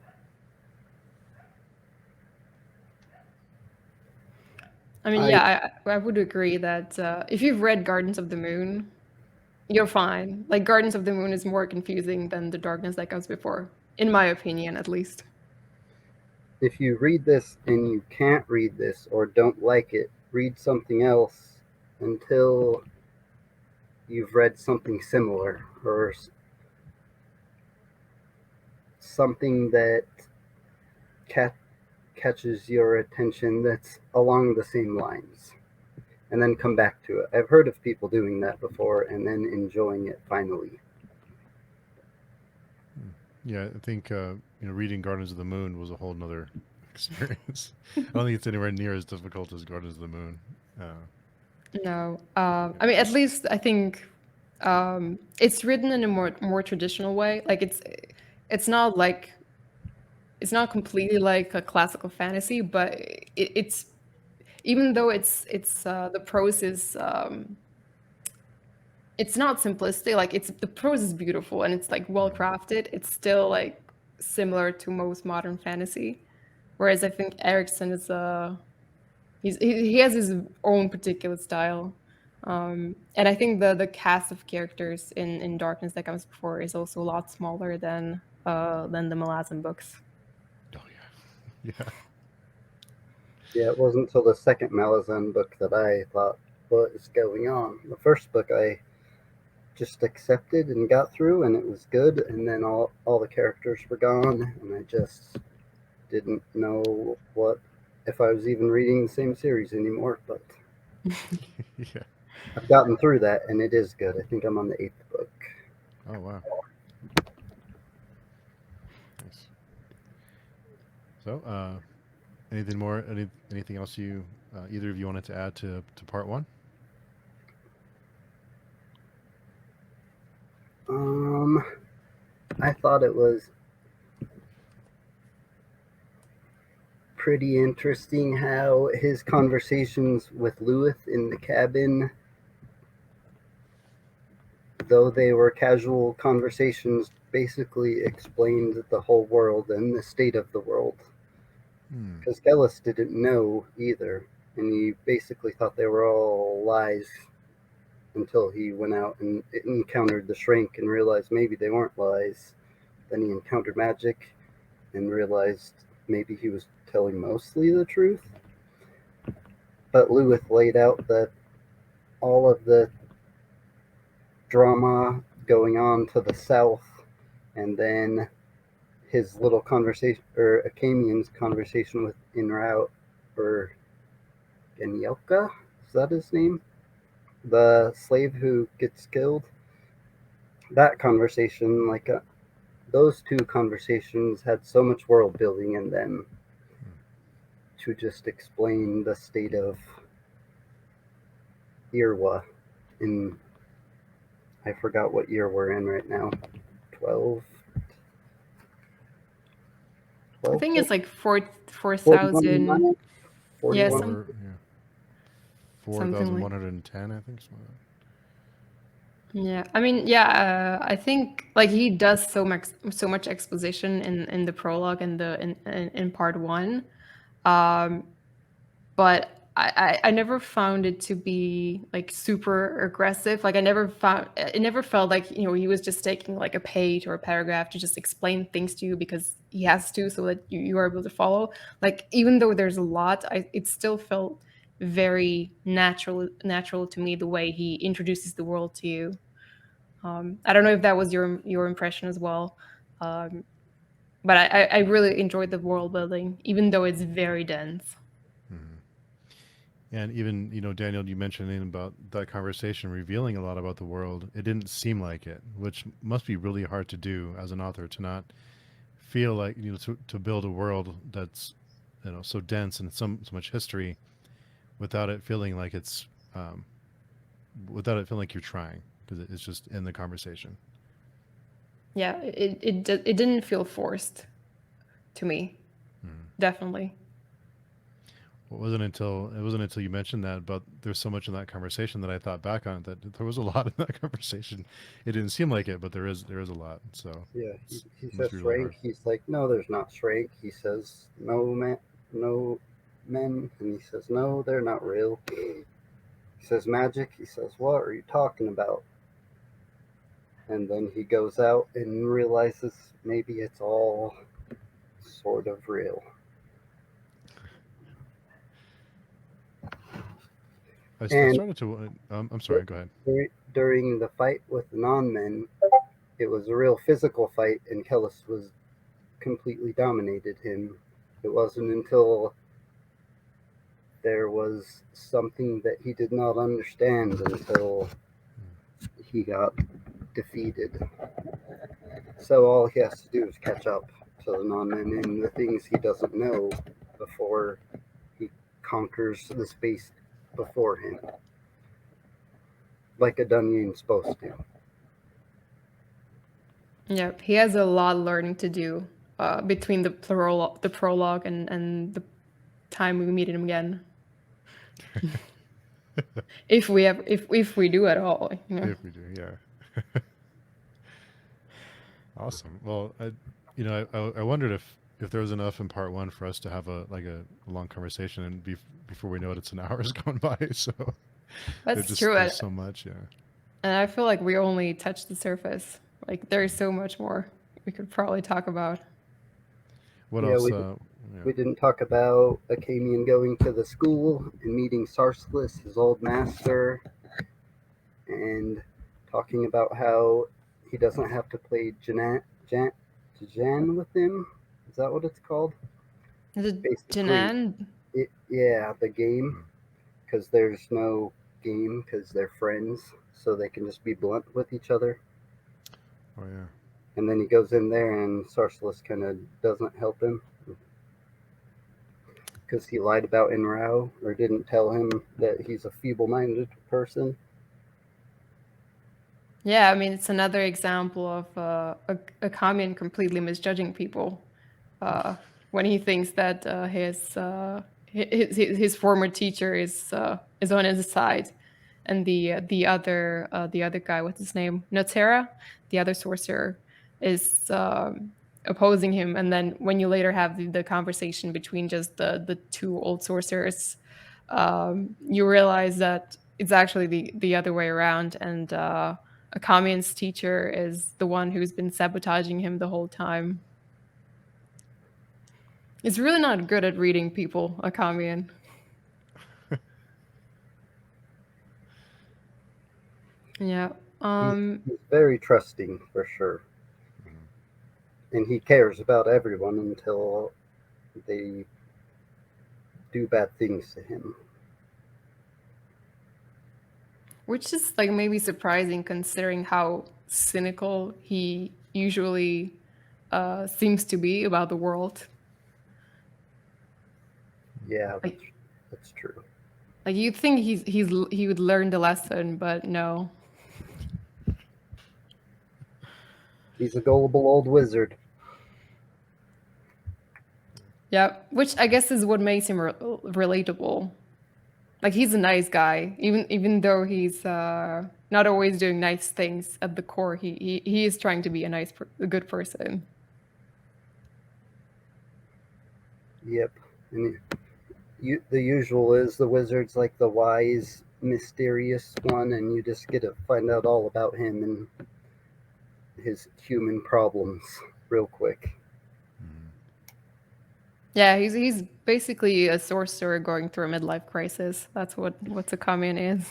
I mean, I, yeah, I would agree that if you've read Gardens of the Moon, you're fine. Like Gardens of the Moon is more confusing than The Darkness That Comes Before, in my opinion, at least. if you read this and you can't read this or don't like it, read something else until you've read something similar or something that catches your attention that's along the same lines, and then come back to it. I've heard of people doing that before and then enjoying it finally. Yeah, I think reading Gardens of the Moon was a whole nother experience. I don't think it's anywhere near as difficult as Gardens of the Moon. No, I mean, at least I think it's written in a more traditional way. Like it's not like it's not completely like a classical fantasy, but it's even though it's the prose is it's not simplistic. Like it's the prose is beautiful and it's like well crafted. It's still like similar to most modern fantasy. Whereas I think Erickson is he has his own particular style. And I think the cast of characters in Darkness That Comes Before is also a lot smaller than the Malazan books. Oh yeah, yeah. Yeah, it wasn't until the second Malazan book that I thought, what is going on? The first book I just accepted and got through, and it was good, and then all the characters were gone, and I just didn't know what if I was even reading the same series anymore, but Yeah. I've gotten through that, and it is good. I think I'm on the eighth book. Oh wow. Nice. So, anything more? Anything else you either of you wanted to add to part one? I thought it was pretty interesting how his conversations with Lewis in the cabin, though they were casual conversations, basically explained the whole world and the state of the world. Hmm. Because Gellis didn't know either, and he basically thought they were all lies until he went out and encountered the shrink and realized maybe they weren't lies. then he encountered magic and realized maybe he was telling mostly the truth. But Lewis laid out that all of the drama going on to the south, and then his little conversation, or Akamian's conversation with Inrout, or Danielka, is that his name? The slave who gets killed. That conversation, those two conversations had so much world building in them to just explain the state of Irwa in, I forgot what year we're in right now. 12. I think it's like 41, 4,000. Yeah, 41. some, Yeah. something like. 4,110, I think. Something like Yeah, I mean, yeah, I think like he does so much exposition in the prologue and in part one, but I never found it to be like super aggressive. Like it never felt like he was just taking like a page or a paragraph to just explain things to you because he has to, so that you are able to follow. Like even though there's a lot, it still felt very natural to me the way he introduces the world to you. I don't know if that was your impression as well, um, but I really enjoyed the world building, even though it's very dense. that. And even, Daniel, you mentioned about that conversation revealing a lot about the world. It didn't seem like it, which must be really hard to do as an author, to not feel like, to build a world that's, so dense and so much history without it feeling like um, without it feeling like you're trying, because it's just in the conversation. Yeah, it didn't feel forced to me. Definitely. It wasn't until you mentioned that, but there's so much in that conversation that I thought back on it, that there was a lot in that conversation. It didn't seem like it, but there is a lot. So Yeah, he it must says be really Shrank. hard. He's like, no, there's not Shrank. He says, no, man, no men. And he says, no, they're not real. He says, magic. He says, what are you talking about? And then he goes out and realizes maybe it's all sort of real. I And started to. I'm sorry. Go ahead. during the fight with the non-men, it was a real physical fight, and Kellis was completely dominated him. It wasn't until there was something that he did not understand until he got defeated. So all he has to do is catch up to the non-men and the things he doesn't know before he conquers the space before him, like a Dunyan's supposed to. Yeah, he has a lot of learning to do between the prologue and the time we meet him again. If we do at all, If we do, yeah. Awesome. Well, I wondered if there was enough in part one for us to have a long conversation, and before we know it, it's an hour's gone by. So That's true. there's so much, yeah. And I feel like we only touched the surface. Like there's so much more we could probably talk about. What Yeah, else? we didn't talk about Akamian going to the school and meeting Sarslis, his old master, and talking about how he doesn't have to play Jan with him. Is that what it's called? Is it Basically, Janan? yeah, the game, because there's no game because they're friends, so they can just be blunt with each other. Oh yeah. And then he goes in there, and Sarslis kind of doesn't help him because he lied about Inrao or didn't tell him that he's a feeble-minded person. Yeah, I mean it's another example of a Kamian completely misjudging people when he thinks that his former teacher is on his side, and the other guy, what's his name, Notera, the other sorcerer, is opposing him. And then when you later have the conversation between just the two old sorcerers, you realize that it's actually the other way around, and Akamian's teacher is the one who's been sabotaging him the whole time. He's really not good at reading people, Akamian. Yeah. He's very trusting for sure, and he cares about everyone until they do bad things to him. Which is like maybe surprising considering how cynical he usually seems to be about the world. Yeah, Like, that's true. like you'd think he would learn the lesson, but no. He's a gullible old wizard. Yeah, which I guess is what makes him relatable. Like he's a nice guy, even though he's not always doing nice things. At the core, he is trying to be a good person. Yep. And the usual is the wizard's like the wise, mysterious one, and you just get to find out all about him and his human problems real quick. Yeah, he's basically a sorcerer going through a midlife crisis. That's what Akamian is.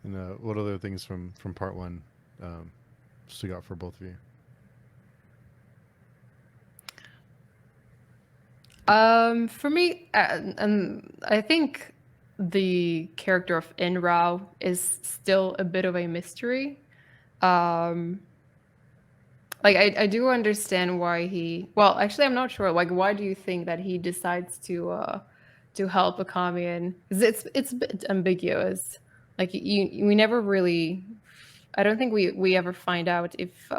And what other things from part one stood out for both of you? For me, and I think the character of Inrao is still a bit of a mystery. Like I do understand why he. Well, actually, I'm not sure. Like, why do you think that he decides to help Akamian? 'Cause it's a bit ambiguous. Like we never really. I don't think we ever find out if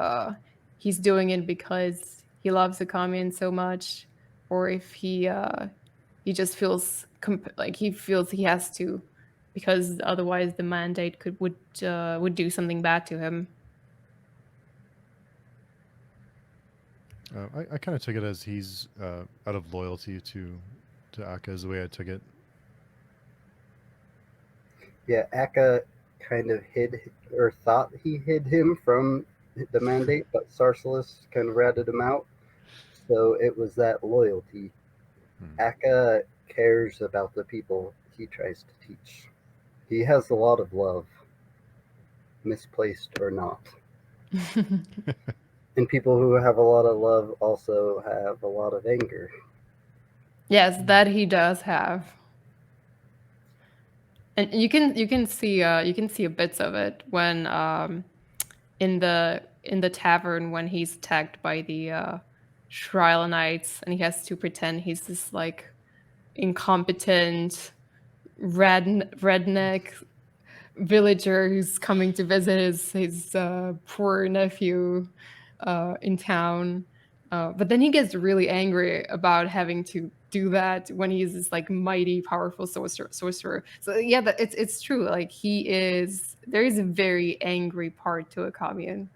he's doing it because he loves Akamian so much, or if he just feels like he feels he has to, because otherwise the mandate would do something bad to him. I kind of took it as he's out of loyalty to Akka is the way I took it. Yeah, Akka kind of hid or thought he hid him from the mandate, but Sarsalis kind of ratted him out. So it was that loyalty. Akka cares about the people he tries to teach. He has a lot of love, misplaced or not. And people who have a lot of love also have a lot of anger. Yes, that he does have. And you can see bits of it when in the tavern when he's attacked by the Shrine Knights and he has to pretend he's this like incompetent redneck villager who's coming to visit his poor nephew in town. But then he gets really angry about having to do that when he's this like mighty, powerful sorcerer. So yeah, it's true. Like there is a very angry part to Akamian.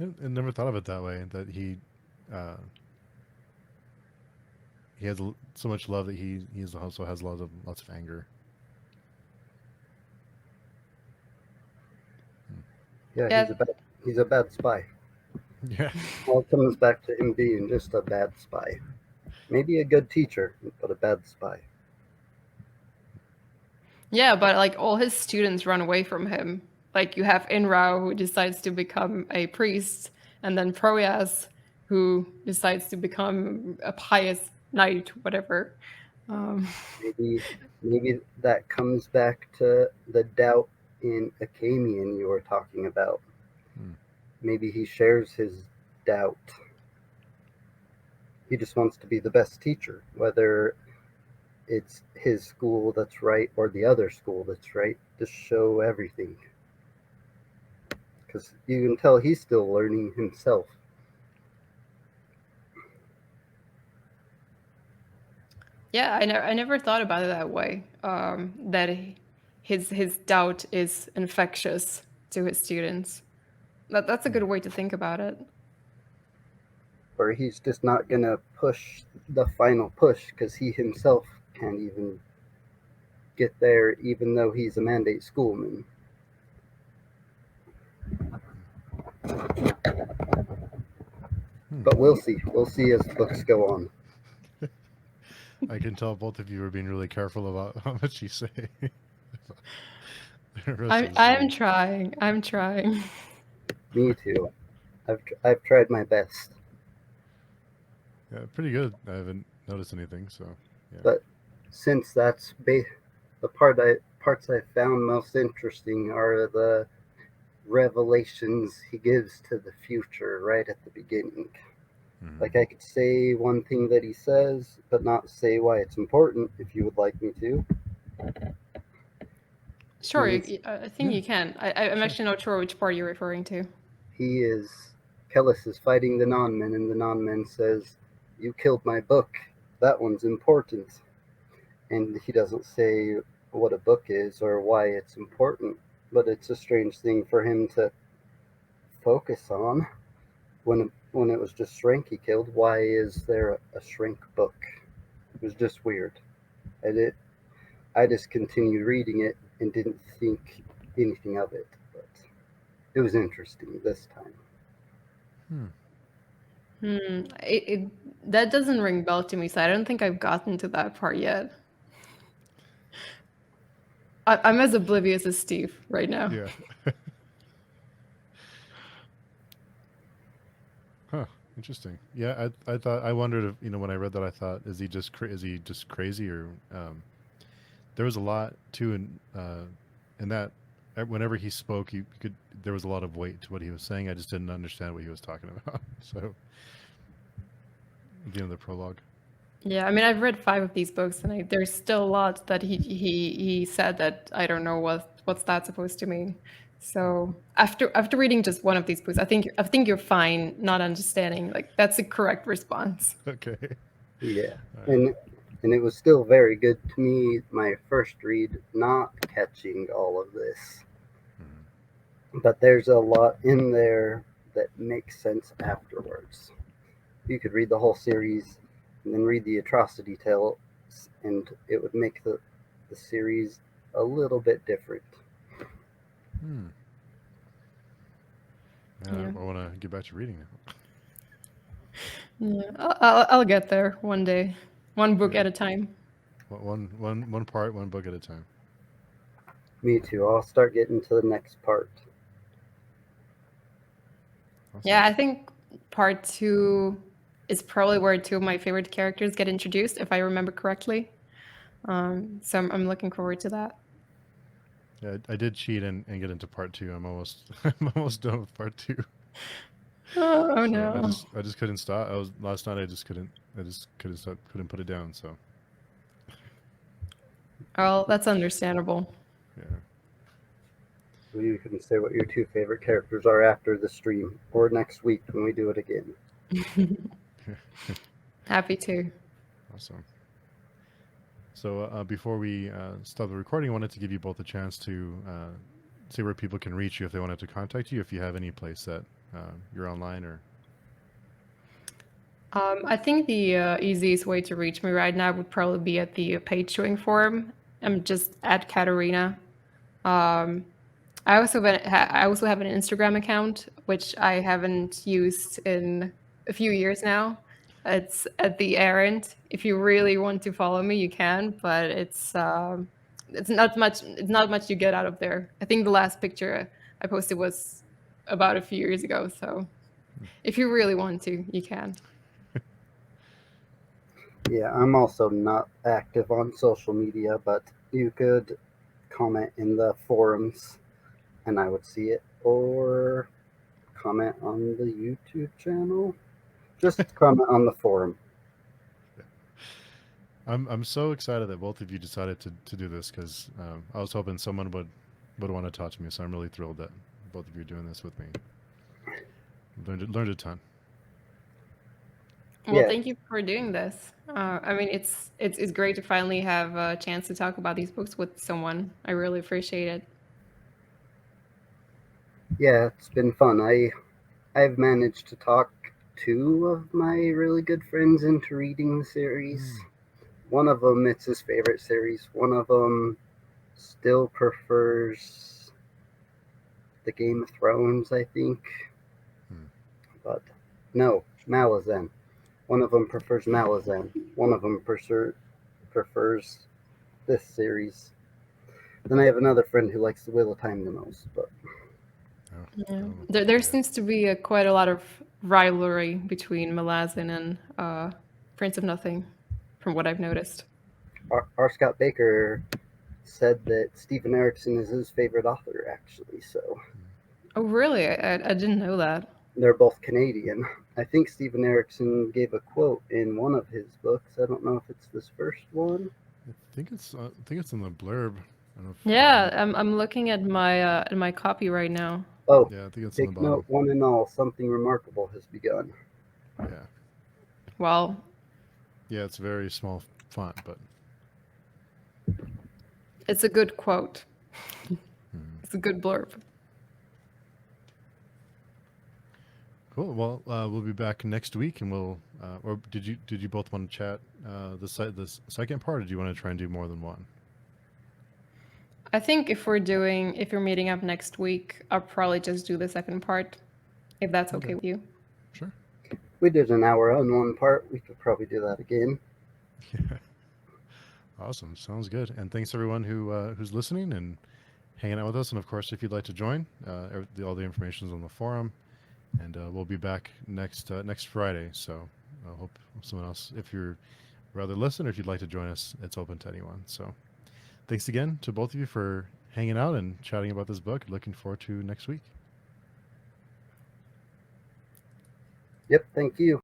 I never thought of it that way. That he has so much love that he also has lots of anger. Yeah, he's a bad spy. Yeah. All comes back to him being just a bad spy. Maybe a good teacher, but a bad spy. Yeah, but like all his students run away from him. Like you have Inrao who decides to become a priest, and then Proyas who decides to become a pious knight, whatever. Maybe that comes back to the doubt in Akamian you were talking about. Maybe he shares his doubt. He just wants to be the best teacher, whether it's his school that's right or the other school that's right, to show everything. Because you can tell he's still learning himself. Yeah, I never thought about it that way. That his doubt is infectious to his students. That's a good way to think about it. where he's just not gonna push the final push because he himself can't even get there, even though he's a mandate schoolman. But we'll see. We'll see as the books go on. I can tell both of you are being really careful about how much you say. I'm trying. I'm trying. Me too. I've tried my best. Yeah, pretty good. I haven't noticed anything, so yeah. But since that's the parts I found most interesting are the revelations he gives to the future right at the beginning. Mhm. Like, I could say one thing that he says, but not say why it's important, if you would like me to. Sure, He's- I think Yeah. you can. I'm Sure. actually not sure which part you're referring to. Kellis is fighting the non-men, and the non-men says, "You killed my book. That one's important." And he doesn't say what a book is or why it's important, but it's a strange thing for him to focus on when it was just Shrink he killed. Why is there a Shrink book? It was just weird. I just continued reading it and didn't think anything of it, but it was interesting this time. That doesn't ring bell to me, so I don't think I've gotten to that part yet. I'm as oblivious as Steve right now. Yeah. Huh. Interesting. Yeah, I wondered if, when I read that, I thought, is he just crazy, or there was a lot too in that whenever he spoke, there was a lot of weight to what he was saying. I just didn't understand what he was talking about. So at the end of the prologue. Yeah, I mean, I've read 5 of these books, and there's still a lot that he said that I don't know what's that supposed to mean. So after reading just one of these books, I think you're fine not understanding. Like, that's the correct response. Okay. Yeah, and it was still very good to me. My first read, not catching all of this, but there's a lot in there that makes sense afterwards. You could read the whole series and then read the atrocity tales, and it would make the series a little bit different. Yeah. I want to get back to reading now. Yeah, I'll get there one day, one book at a time. One part, one book at a time. Me too. I'll start getting to the next part. Awesome. Yeah, I think part 2 is probably where 2 of my favorite characters get introduced, if I remember correctly. So I'm looking forward to that. Yeah, I did cheat and get into part 2. I'm almost done with part 2. Oh So no! I just couldn't stop. Last night. I just couldn't stop, couldn't put it down. So Well, that's understandable. yeah. So you can say what your 2 favorite characters are after the stream or next week when we do it again. Happy to. Awesome. So before we stop the recording, I wanted to give you both a chance to see where people can reach you if they wanted to contact you. If you have any place that you're online or. I think the easiest way to reach me right now would probably be at the page showing forum. I'm just at Katerina. I also have an Instagram account which I haven't used in a few years now. It's at the errand. If you really want to follow me, you can, but it's not much. It's not much you get out of there. I think the last picture I posted was about a few years ago. So if you really want to, you can. Yeah, I'm also not active on social media, but you could comment in the forums and I would see it, or comment on the YouTube channel. Just comment on the forum. I'm so excited that both of you decided to do this, because I was hoping someone would want to talk to me. So I'm really thrilled that both of you are doing this with me. Learned a ton. Well, Yeah. thank you for doing this. I mean, it's great to finally have a chance to talk about these books with someone. I really appreciate it. Yeah, it's been fun. I've managed to talk two of my really good friends into reading the series. One of them, it's his favorite series. One of them still prefers the Game of Thrones, I think. But no, Malazan. One of them prefers Malazan. One of them prefers this series. Then I have another friend who likes the Wheel of Time the most. But Yeah. There seems to be quite a lot of rivalry between Malazan and Prince of Nothing, from what I've noticed. R. Scott Bakker said that Stephen Erickson is his favorite author, actually. So Oh, really? I didn't know that. they're both Canadian. I think Stephen Erickson gave a quote in one of his books. I don't know if it's this first one. I think it's in the blurb. I don't know if, Yeah, I'm looking at my copy right now. Oh, yeah, I think it's in the take bottom. note, one and all, something remarkable has begun. Yeah, Well, yeah, it's very small font, but it's a good quote. It's a good blurb. cool. Well, we'll be back next week, and we'll. Or did you both want to chat the second part, or do you want to try and do more than one? I think if you're meeting up next week, I'll probably just do the second part, if that's okay with you. Sure. We did an hour on one part. We could probably do that again. Awesome. Sounds good. And thanks everyone who's listening and hanging out with us. And of course, if you'd like to join, all the information is on the forum. And we'll be back next Friday. So I hope someone else, if you're rather listen or if you'd like to join us, it's open to anyone. So thanks again to both of you for hanging out and chatting about this book. Looking forward to next week. Yep, thank you.